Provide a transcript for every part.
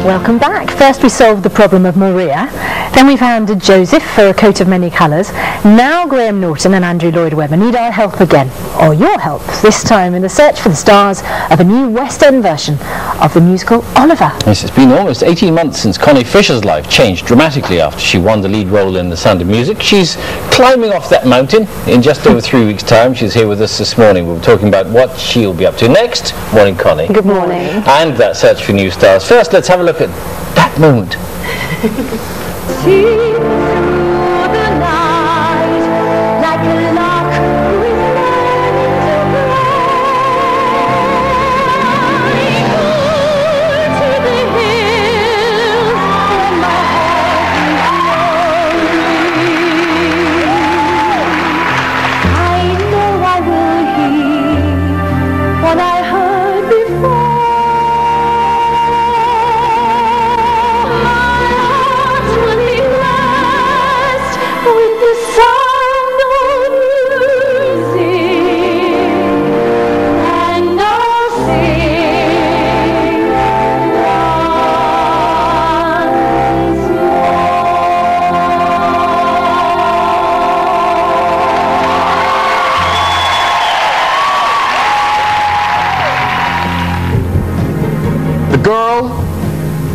Welcome back. First we solved the problem of Maria, then we found Joseph for A Coat of Many Colours. Now Graham Norton and Andrew Lloyd Webber need our help again, or your help, this time in the search for the stars of a new West End version of the musical Oliver. Yes, it's been almost 18 months since Connie Fisher's life changed dramatically after she won the lead role in The Sound of Music. She's climbing off that mountain in just over 3 weeks' time. She's here with us this morning. We're talking about what she'll be up to next. Morning, Connie. Good morning. And that search for new stars. First, let's have a look at that moment.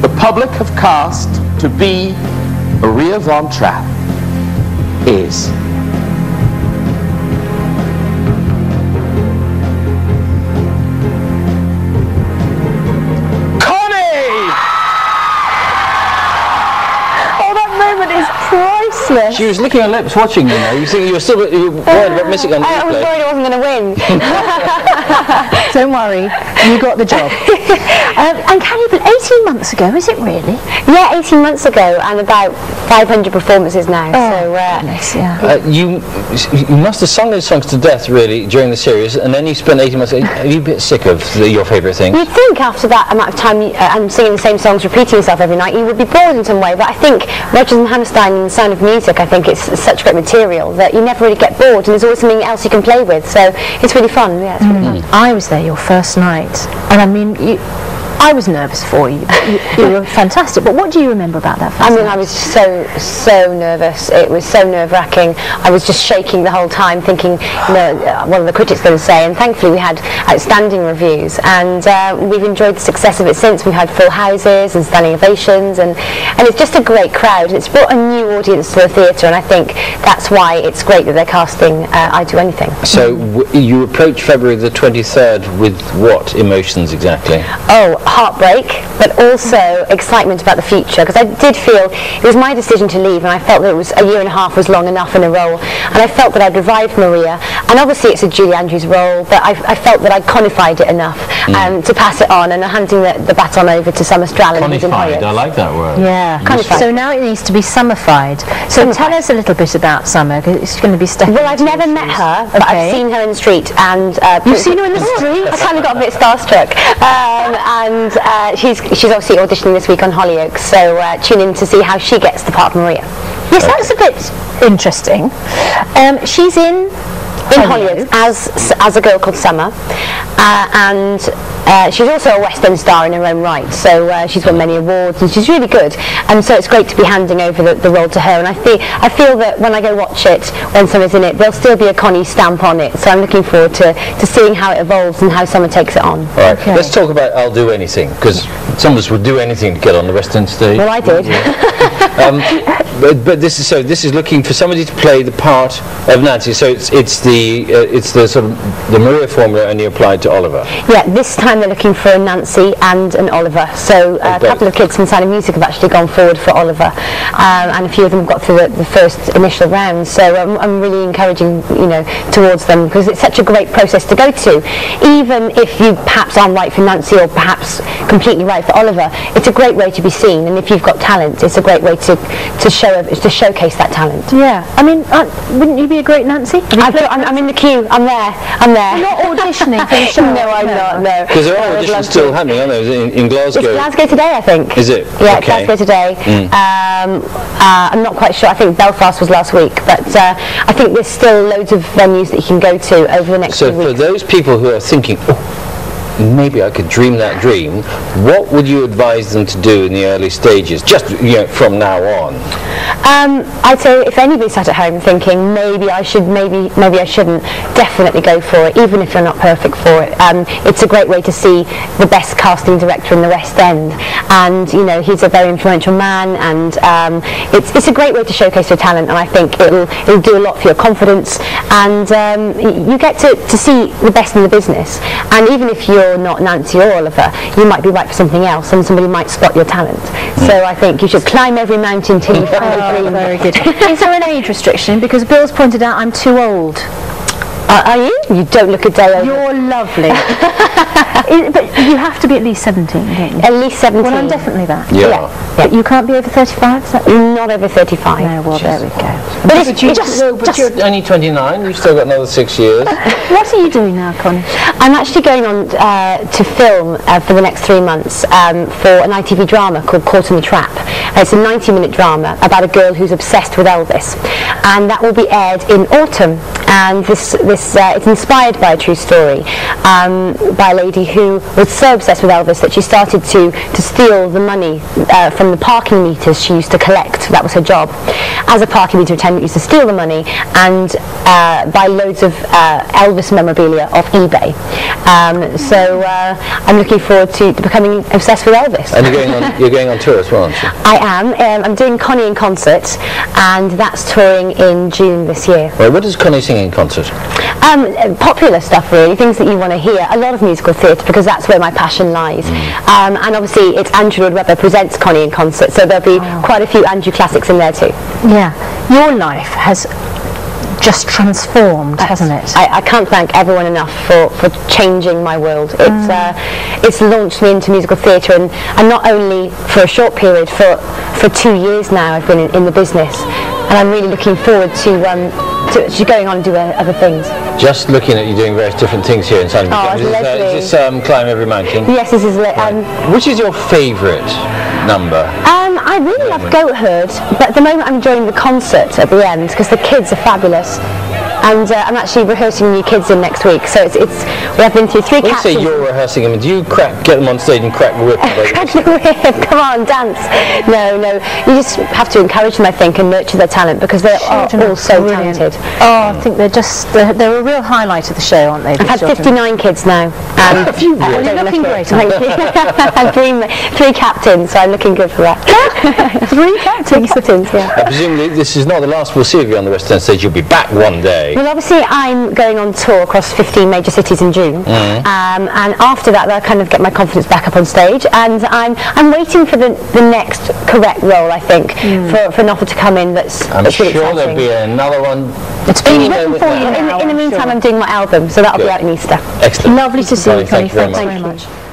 The public have cast to be Maria von Trapp is Connie! Oh, that moment is priceless. She was licking her lips watching you now. You think you were still worried about missing on the I was worried I wasn't going to win. Don't worry, you got the job. And can you believe 18 months ago, is it really? Yeah, 18 months ago, and about 500 performances now. Goodness, yeah. You must have sung those songs to death, really, during the series, and then you spent 18 months. Are you a bit sick of your favourite things? You'd think after that amount of time and singing the same songs, repeating yourself every night, you would be bored in some way. But I think Rodgers and Hammerstein and The Sound of Music, I think it's such great material that you never really get bored, and there's always something else you can play with. So it's really fun. Yeah, it's really fun. I was there your first night, and I mean, I was nervous for you. You were fantastic. But what do you remember about that first night? I was so nervous. It was so nerve-wracking. I was just shaking the whole time, thinking, what are the critics going to say? And thankfully, we had outstanding reviews, and we've enjoyed the success of it since. We've had full houses and standing ovations, and it's just a great crowd. It's brought a new audience to the theatre, and I think that's why it's great that they're casting I Do Anything. So you approach February the 23rd with what emotions exactly? Oh, heartbreak, but also excitement about the future, because I did feel it was my decision to leave, and I felt that it was a year and a half was long enough in a role, and I felt that I'd revived Maria, and obviously it's a Julie Andrews role, but I felt that I'd conified it enough to pass it on, and handing the baton over to Summer Strallen. Conified, I like that word. Yeah, conified. So now it needs to be summified. So tell us a little bit about Summer, because it's going to be stepping. Well, I've never met her, but I've seen her in the street, and you've seen her in the street? I kind of got a bit starstruck, and she's obviously auditioning this week on Hollyoaks, so tune in to see how she gets the part of Maria. Yes, that's a bit interesting. She's in Hollyoaks as a girl called Summer, and she's also a West End star in her own right, so she's won many awards, and she's really good, and so it's great to be handing over the role to her, and I feel that when I go watch it, when Summer's in it, there'll still be a Connie stamp on it, so I'm looking forward to seeing how it evolves and how Summer takes it on. All right, let's talk about I'll Do Anything, because some of us would do anything to get on the West End stage. Well, I did. But this is looking for somebody to play the part of Nancy. So it's the sort of the Maria formula only applied to Oliver. Yeah, this time they're looking for a Nancy and an Oliver. So a couple of kids from Sound of Music have actually gone forward for Oliver, and a few of them have got through the first initial round. So I'm really encouraging towards them, because it's such a great process to go to. Even if you perhaps aren't right for Nancy or perhaps completely right for Oliver, it's a great way to be seen. And if you've got talent, it's a great way to showcase that talent. Yeah, I mean, wouldn't you be a great Nancy? I'm in the queue. I'm there. You're not auditioning for the show? No, I'm not. No. Because there are auditions still happening, aren't there? In Glasgow. It's Glasgow today, I think. Is it? Yeah, okay. Glasgow today. I'm not quite sure. I think Belfast was last week, but I think there's still loads of venues that you can go to over the next few weeks. So for those people who are thinking, maybe I could dream that dream, what would you advise them to do in the early stages, just from now on? I'd say if anybody sat at home thinking maybe I should, maybe I shouldn't, definitely go for it, even if you're not perfect for it. It's a great way to see the best casting director in the West End, and he's a very influential man, and it's a great way to showcase your talent, and I think it'll do a lot for your confidence, and you get to see the best in the business. And even if you're not Nancy or Oliver, you might be right for something else, and somebody might spot your talent. So I think you should climb every mountain till you find your dream. Very good. Is there an age restriction? Because Bill's pointed out I'm too old. Are you? You don't look a day over. You're lovely. But you have to be at least 17, don't you? At least 17. Well, I'm definitely that. Yeah. But you can't be over 35? Is that not over 35. No, well, there we go. But you're only 29, you've still got another 6 years. What are you doing now, Connie? I'm actually going on to film for the next 3 months for an ITV drama called Caught in the Trap. It's a 90-minute drama about a girl who's obsessed with Elvis, and that will be aired in autumn. And it's inspired by a true story by a lady who was so obsessed with Elvis that she started to steal the money from the parking meters she used to collect. That was her job. As a parking meter attendant, used to steal the money and buy loads of Elvis memorabilia off eBay. So I'm looking forward to becoming obsessed with Elvis. And you're going on tour as well, aren't you? I am. I'm doing Connie in concert, and that's touring in June this year. Right, what does Connie sing in concert? Popular stuff, really, things that you want to hear. A lot of musical theatre, because that's where my passion lies. And obviously it's Andrew Lloyd Webber presents Connie in concert, so there'll be quite a few Andrew classics in there too. Yeah. Your life has just transformed, hasn't it? I can't thank everyone enough for changing my world. It's launched me into musical theatre, and not only for a short period, for 2 years now I've been in the business, and I'm really looking forward to going on and do other things. Just looking at you doing various different things here in San Diego. Is this Climb Every Mountain? Yes, this is. Which is your favourite number? I really love Goat Herd, but at the moment I'm enjoying the concert at the end because the kids are fabulous. And I'm actually rehearsing new kids in next week, so we have been through 3 captains. When you say you're rehearsing them, do you get them on stage and crack the whip? Crack the whip, come on, dance. No, you just have to encourage them, I think, and nurture their talent, because they're all so talented. Oh, I think they're a real highlight of the show, aren't they? I've had 59 kids now. Have you really? You're looking great. Thank you. I've 3 captains, so I'm looking good for that. 3 captains? 3 captains, yeah. Presumably this is not the last we'll see of you on the West End stage. You'll be back one day. Well, obviously I'm going on tour across 15 major cities in June, and after that I'll kind of get my confidence back up on stage, and I'm waiting for the next correct role, I think, for an offer to come in that's I'm really sure exciting. there'll be another one. It's been written for you now. In the meantime, I'm doing my album, so that'll be out in Easter. Excellent. Lovely to see you, Connie. Thank you very Thanks much. very much.